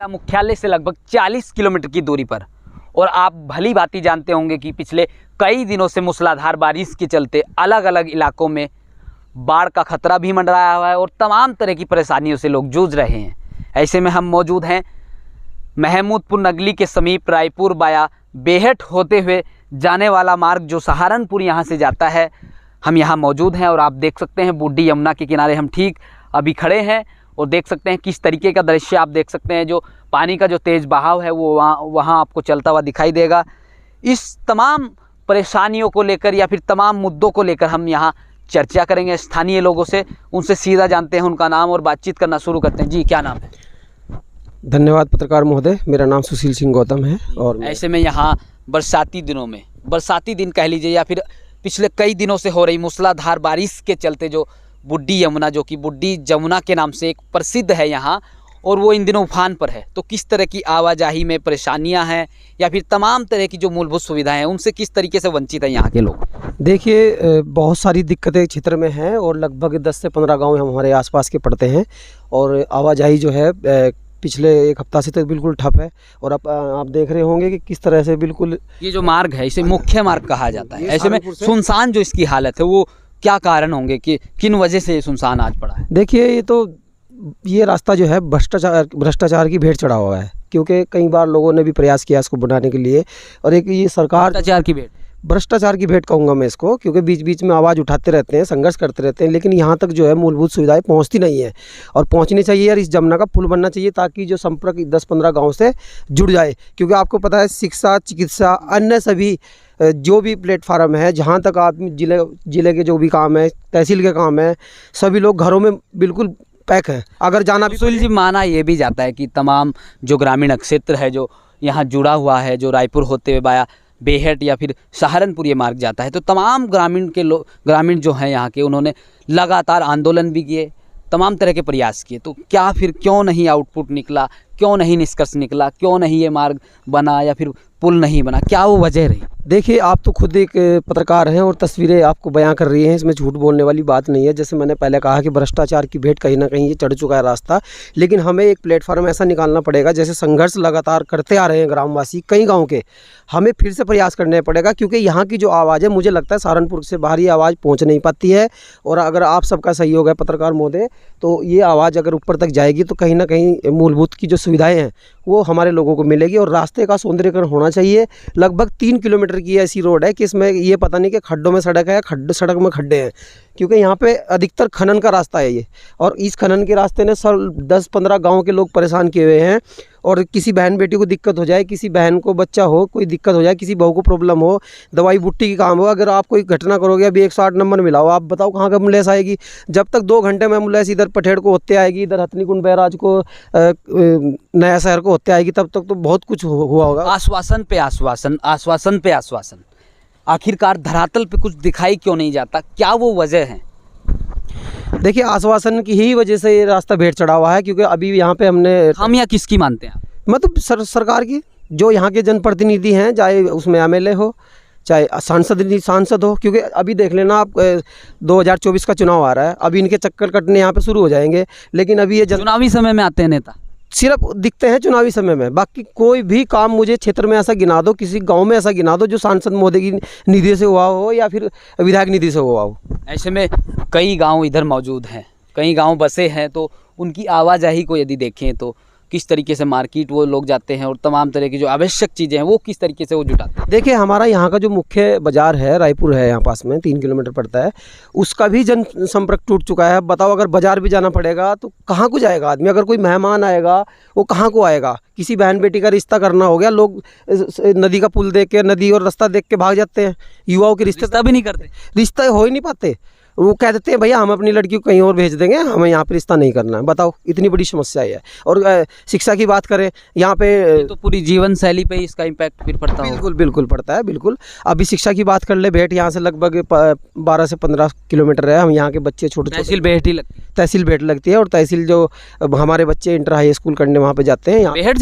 मुख्यालय से लगभग 40 किलोमीटर की दूरी पर। और आप भली भांति जानते होंगे कि पिछले कई दिनों से मूसलाधार बारिश के चलते अलग अलग इलाकों में बाढ़ का खतरा भी मंडराया हुआ है और तमाम तरह की परेशानियों से लोग जूझ रहे हैं। ऐसे में हम मौजूद हैं महमूदपुर नगली के समीप रायपुर वाया बेहट होते हुए जाने वाला मार्ग जो सहारनपुर यहाँ से जाता है, हम यहाँ मौजूद हैं। और आप देख सकते हैं बूढ़ी यमुना के किनारे हम ठीक अभी खड़े हैं और देख सकते हैं किस तरीके का दृश्य आप देख सकते हैं। जो पानी का जो तेज़ बहाव है वो वहाँ आपको चलता हुआ दिखाई देगा। इस तमाम परेशानियों को लेकर या फिर तमाम मुद्दों को लेकर हम यहाँ चर्चा करेंगे स्थानीय लोगों से, उनसे सीधा जानते हैं उनका नाम और बातचीत करना शुरू करते हैं। जी, क्या नाम है? धन्यवाद पत्रकार महोदय, मेरा नाम सुशील सिंह गौतम है। और ऐसे में यहाँ बरसाती दिनों में, बरसाती दिन कह लीजिए या फिर पिछले कई दिनों से हो रही मूसलाधार बारिश के चलते जो बूढ़ी यमुना, जो कि बूढ़ी जमुना के नाम से एक प्रसिद्ध है यहाँ, और वो इन दिनों उफान पर है, तो किस तरह की आवाजाही में परेशानियां हैं या फिर तमाम तरह की जो मूलभूत सुविधाएं हैं उनसे किस तरीके से वंचित है यहाँ के लोग? देखिए, बहुत सारी दिक्कतें क्षेत्र में हैं और लगभग 10 से 15 गांव हमारे आसपास के पड़ते हैं और आवाजाही जो है पिछले एक हफ्ता से तो बिल्कुल ठप है। और आप देख रहे होंगे कि किस तरह से बिल्कुल ये जो मार्ग है इसे मुख्य मार्ग कहा जाता है। ऐसे में सुनसान जो इसकी हालत है वो क्या कारण होंगे कि किन वजह से सुनसान आज पड़ा है? देखिए, ये रास्ता जो है भ्रष्टाचार की भेंट चढ़ा हुआ है, क्योंकि कई बार लोगों ने भी प्रयास किया इसको बनाने के लिए। और एक ये सरकार भ्रष्टाचार की भेंट कहूँगा मैं इसको, क्योंकि बीच बीच में आवाज़ उठाते रहते हैं, संघर्ष करते रहते हैं, लेकिन यहाँ तक जो है मूलभूत सुविधाएं पहुँचती नहीं है और पहुँचनी चाहिए। यार, इस जमुना का पुल बनना चाहिए ताकि जो संपर्क 10-15 गाँव से जुड़ जाए, क्योंकि आपको पता है शिक्षा, चिकित्सा, अन्य सभी जो भी प्लेटफार्म है, जहाँ तक आदमी जिले के जो भी काम है, तहसील के काम है, सभी लोग घरों में बिल्कुल पैक है। अगर जाना भी सुशील जी, माना ये भी जाता है कि तमाम जो ग्रामीण क्षेत्र है जो यहाँ जुड़ा हुआ है, जो रायपुर होते हुए वाया बेहट या फिर सहारनपुर ये मार्ग जाता है, तो तमाम ग्रामीण जो हैं यहाँ के, उन्होंने लगातार आंदोलन भी किए, तमाम तरह के प्रयास किए, तो क्या फिर क्यों नहीं आउटपुट निकला, क्यों नहीं निष्कर्ष निकला, क्यों नहीं ये मार्ग बना या फिर पुल नहीं बना, क्या वो वजह रही? देखिए, आप तो खुद एक पत्रकार हैं और तस्वीरें आपको बयां कर रही हैं, इसमें झूठ बोलने वाली बात नहीं है। जैसे मैंने पहले कहा कि भ्रष्टाचार की भेंट कहीं ना कहीं ये चढ़ चुका है रास्ता, लेकिन हमें एक प्लेटफार्म ऐसा निकालना पड़ेगा। जैसे संघर्ष लगातार करते आ रहे हैं ग्रामवासी कई गाँव के, हमें फिर से प्रयास करना पड़ेगा, क्योंकि यहाँ की जो आवाज़ है, मुझे लगता है सहारनपुर से बाहर ये आवाज़ पहुँच नहीं पाती है। और अगर आप सबका सहयोग है पत्रकार महोदय, तो ये आवाज़ अगर ऊपर तक जाएगी तो कहीं ना कहीं मूलभूत की जो सुविधाएँ हैं वो हमारे लोगों को मिलेगी। और रास्ते का सौंदर्यीकरण होना चाहिए। लगभग 3 किलोमीटर की ऐसी रोड है कि इसमें ये पता नहीं कि खड्डों में सड़क है, सड़क में खड्डे हैं, क्योंकि यहाँ पे अधिकतर खनन का रास्ता है ये। और इस खनन के रास्ते ने 10-15 गाँव के लोग परेशान किए हुए हैं। और किसी बहन बेटी को दिक्कत हो जाए, किसी बहन को बच्चा हो, कोई दिक्कत हो जाए, किसी बहू को प्रॉब्लम हो, दवाई बुट्टी की काम हो, अगर आप कोई घटना करोगे, अभी 108 नंबर मिला हो, आप बताओ कहाँ का एम्बुलेंस आएगी? जब तक 2 घंटे में एम्बुलेंस इधर पठेड़ को होते आएगी, इधर हथनीकुंड बैराज को, नया शहर को होते आएगी, तब तक तो बहुत कुछ हुआ होगा। आश्वासन पे आश्वासन, आश्वासन पे आश्वासन, आखिरकार धरातल पे कुछ दिखाई क्यों नहीं जाता? क्या वो वजह है? देखिए, आश्वासन की ही वजह से ये रास्ता भेंट चढ़ा हुआ है, क्योंकि अभी यहाँ पे हम यहाँ किसकी मानते हैं? मतलब सरकार की, जो यहाँ के जनप्रतिनिधि हैं, चाहे उसमें एमएलए हो, चाहे सांसद हो। क्योंकि अभी देख लेना आप, 2024 का चुनाव आ रहा है, अभी इनके चक्कर कटने यहाँ पे शुरू हो जाएंगे। लेकिन अभी ये चुनावी समय में आते हैं नेता, सिर्फ दिखते हैं चुनावी समय में। बाकी कोई भी काम मुझे क्षेत्र में ऐसा गिना दो, किसी गांव में ऐसा गिना दो जो सांसद महोदय की निधि से हुआ हो या फिर विधायक निधि से हुआ हो। ऐसे में कई गांव इधर मौजूद हैं, कई गांव बसे हैं, तो उनकी आवाजाही को यदि देखें तो किस तरीके से मार्केट वो लोग जाते हैं और तमाम तरह की जो आवश्यक चीज़ें हैं वो किस तरीके से वो जुटाते हैं? देखिए, हमारा यहाँ का जो मुख्य बाजार है, रायपुर है, यहाँ पास में 3 किलोमीटर पड़ता है, उसका भी जन संपर्क टूट चुका है। बताओ, अगर बाजार भी जाना पड़ेगा तो कहाँ को जाएगा आदमी? अगर कोई मेहमान आएगा वो कहाँ को आएगा? किसी बहन बेटी का रिश्ता करना हो गया, लोग नदी का पुल देख के, नदी और रास्ता देख के भाग जाते हैं। युवाओं के रिश्ते भी नहीं करते, रिश्ता हो ही नहीं पाते। वो कह देते हैं भैया हम अपनी लड़की को कहीं और भेज देंगे, हमें यहाँ पे रिश्ता नहीं करना है। बताओ, इतनी बड़ी समस्या है। और शिक्षा की बात करें, यहाँ पे तो पूरी जीवन शैली पे इसका इम्पैक्ट फिर पड़ता है। बिल्कुल पड़ता है, बिल्कुल। अभी शिक्षा की बात कर ले, भेंट यहाँ से लगभग 12 से 15 किलोमीटर है। हम यहाँ के बच्चे छोटे तहसील भेंट ही लगती है, तहसील भेंट लगती है। और तहसील जो हमारे बच्चे इंटर हाई स्कूल करने वहाँ पे जाते हैं, यहाँ बेहट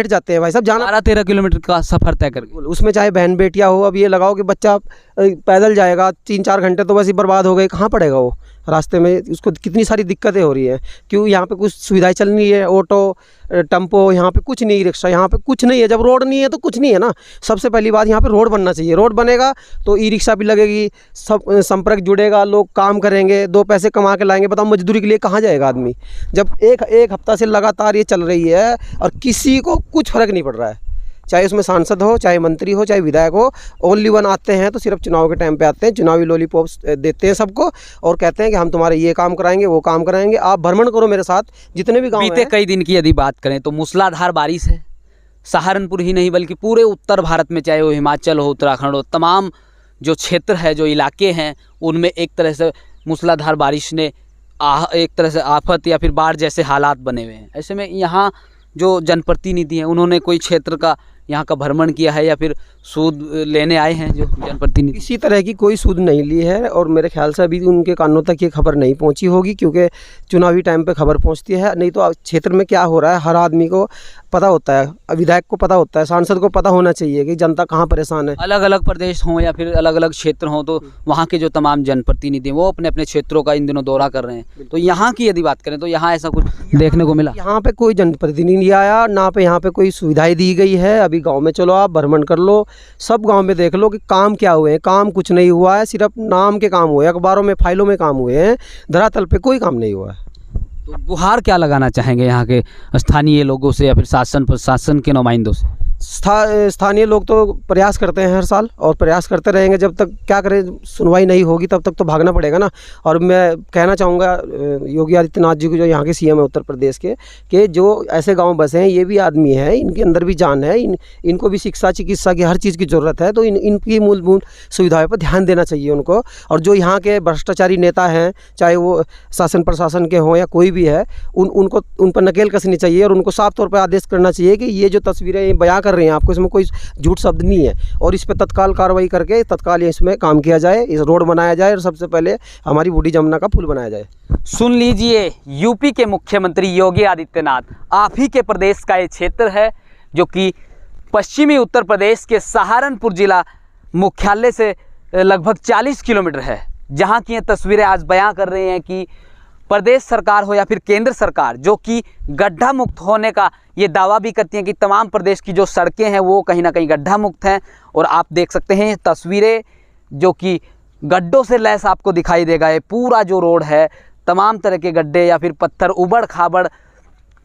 जाते हैं भाई साहब, जाना 12-13 किलोमीटर का सफर तय करके। उसमें चाहे बहन बेटियाँ हो, अब ये लगाओ कि बच्चा पैदल जाएगा 3-4 घंटे, तो बस ही बर्बाद हो गए, कहाँ पड़ेगा वो? रास्ते में उसको कितनी सारी दिक्कतें हो रही हैं। क्यों यहाँ पे कुछ सुविधाएं चल नहीं है, ऑटो टेम्पो यहाँ पे कुछ नहीं, रिक्शा यहाँ पे कुछ नहीं है। जब रोड नहीं है तो कुछ नहीं है ना। सबसे पहली बात यहाँ पे रोड बनना चाहिए। रोड बनेगा तो ई रिक्शा भी लगेगी, सब संपर्क जुड़ेगा, लोग काम करेंगे, 2 पैसे कमा के लाएंगे। बताओ मजदूरी के लिए कहाँ जाएगा आदमी, जब एक हफ्ता से लगातार ये चल रही है और किसी को कुछ फ़र्क नहीं पड़ रहा है। चाहे उसमें सांसद हो, चाहे मंत्री हो, चाहे विधायक हो, ओनली वन आते हैं तो सिर्फ चुनाव के टाइम पे आते हैं, चुनावी लॉलीपॉप्स देते हैं सबको और कहते हैं कि हम तुम्हारे ये काम कराएंगे, वो काम कराएंगे, आप भ्रमण करो मेरे साथ जितने भी गाँव बीते कई दिन की यदि बात करें तो मूसलाधार बारिश है। सहारनपुर ही नहीं बल्कि पूरे उत्तर भारत में, चाहे वो हिमाचल हो, उत्तराखंड हो, तमाम जो क्षेत्र है, जो इलाके हैं, उनमें एक तरह से मूसलाधार बारिश ने एक तरह से आफत या फिर बाढ़ जैसे हालात बने हुए हैं। ऐसे में यहाँ जो जनप्रतिनिधि हैं उन्होंने कोई क्षेत्र का यहाँ का भ्रमण किया है या फिर सूद लेने आए हैं जो जनप्रतिनिधि? किसी तरह की कोई सूद नहीं ली है और मेरे ख्याल से अभी उनके कानों तक ये खबर नहीं पहुंची होगी, क्योंकि चुनावी टाइम पे खबर पहुंचती है। नहीं तो क्षेत्र में क्या हो रहा है हर आदमी को पता होता है, विधायक को पता होता है, सांसद को पता होना चाहिए कि जनता कहाँ परेशान है। अलग अलग प्रदेश हों या फिर अलग अलग क्षेत्र हों तो वहाँ के जो तमाम जनप्रतिनिधि वो अपने अपने क्षेत्रों का इन दिनों दौरा कर रहे हैं। तो यहाँ की यदि बात करें तो यहाँ ऐसा कुछ देखने को मिला? यहाँ पे कोई जनप्रतिनिधि नहीं आया ना, पे यहाँ पे कोई सुविधाएं दी गई है। अभी गांव में चलो, आप भ्रमण कर लो, सब गांव में देख लो कि काम क्या हुए हैं। काम कुछ नहीं हुआ है, सिर्फ नाम के काम हुए, अखबारों में फाइलों में काम हुए हैं, धरातल पे कोई काम नहीं हुआ है। तो गुहार क्या लगाना चाहेंगे यहाँ के स्थानीय लोगों से या फिर शासन प्रशासन के नुमाइंदों से? स्थानीय लोग तो प्रयास करते हैं हर साल और प्रयास करते रहेंगे। जब तक क्या करें, सुनवाई नहीं होगी तब तक तो भागना पड़ेगा ना। और मैं कहना चाहूँगा योगी आदित्यनाथ जी को, जो यहाँ के सीएम है उत्तर प्रदेश के, कि जो ऐसे गांव बसे हैं ये भी आदमी हैं, इनके अंदर भी जान है, इनको भी शिक्षा चिकित्सा की हर चीज़ की ज़रूरत है। तो इनकी मूलभूत सुविधाओं पर ध्यान देना चाहिए उनको। और जो यहाँ के भ्रष्टाचारी नेता हैं, चाहे वो शासन प्रशासन के हों या कोई भी है, उनको उन पर नकेल कसनी चाहिए और उनको साफ तौर पर आदेश करना चाहिए कि ये जो तस्वीरें बयां कर रहे हैं आपको, इसमें कोई झूठ शब्द नहीं है और इस पर तत्काल कार्रवाई करके तत्काल इसमें काम किया जाए, इस रोड बनाया जाए और सबसे पहले हमारी बूढ़ी जमुना का पुल बनाया जाए। सुन लीजिए, यूपी के मुख्यमंत्री योगी आदित्यनाथ, आप ही के प्रदेश का ये क्षेत्र है जो कि पश्चिमी उत्तर प्रदेश के सहारनपुर जिला मुख्यालय से लगभग 40 किलोमीटर है, जहाँ की ये तस्वीरें आज बयां कर रहे हैं कि प्रदेश सरकार हो या फिर केंद्र सरकार, जो कि गड्ढा मुक्त होने का ये दावा भी करती हैं कि तमाम प्रदेश की जो सड़कें हैं वो कहीं ना कहीं गड्ढा मुक्त हैं। और आप देख सकते हैं तस्वीरें जो कि गड्ढों से लैस आपको दिखाई देगा। ये पूरा जो रोड है, तमाम तरह के गड्ढे या फिर पत्थर, उबड़ खाबड़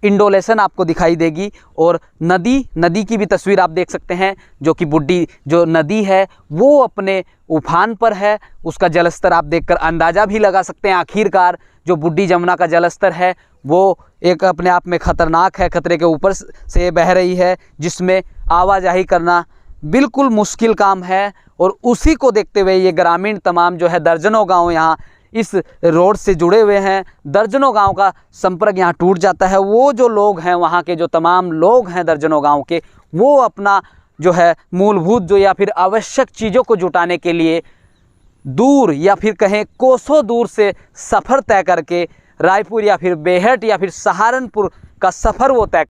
इंडोलेशन आपको दिखाई देगी। और नदी की भी तस्वीर आप देख सकते हैं, जो कि बुड्डी जो नदी है वो अपने उफान पर है। उसका जलस्तर आप देखकर अंदाज़ा भी लगा सकते हैं। आखिरकार जो बुड्डी जमुना का जलस्तर है वो एक अपने आप में ख़तरनाक है, खतरे के ऊपर से बह रही है, जिसमें आवाजाही करना बिल्कुल मुश्किल काम है। और उसी को देखते हुए ये ग्रामीण तमाम जो है, दर्जनों गाँव यहाँ इस रोड से जुड़े हुए हैं, दर्जनों गांव का संपर्क यहाँ टूट जाता है। वो जो लोग हैं, वहाँ के जो तमाम लोग हैं दर्जनों गांव के, वो अपना जो है मूलभूत जो या फिर आवश्यक चीज़ों को जुटाने के लिए दूर या फिर कहें कोसों दूर से सफ़र तय करके रायपुर या फिर बेहट या फिर सहारनपुर का सफ़र वो तय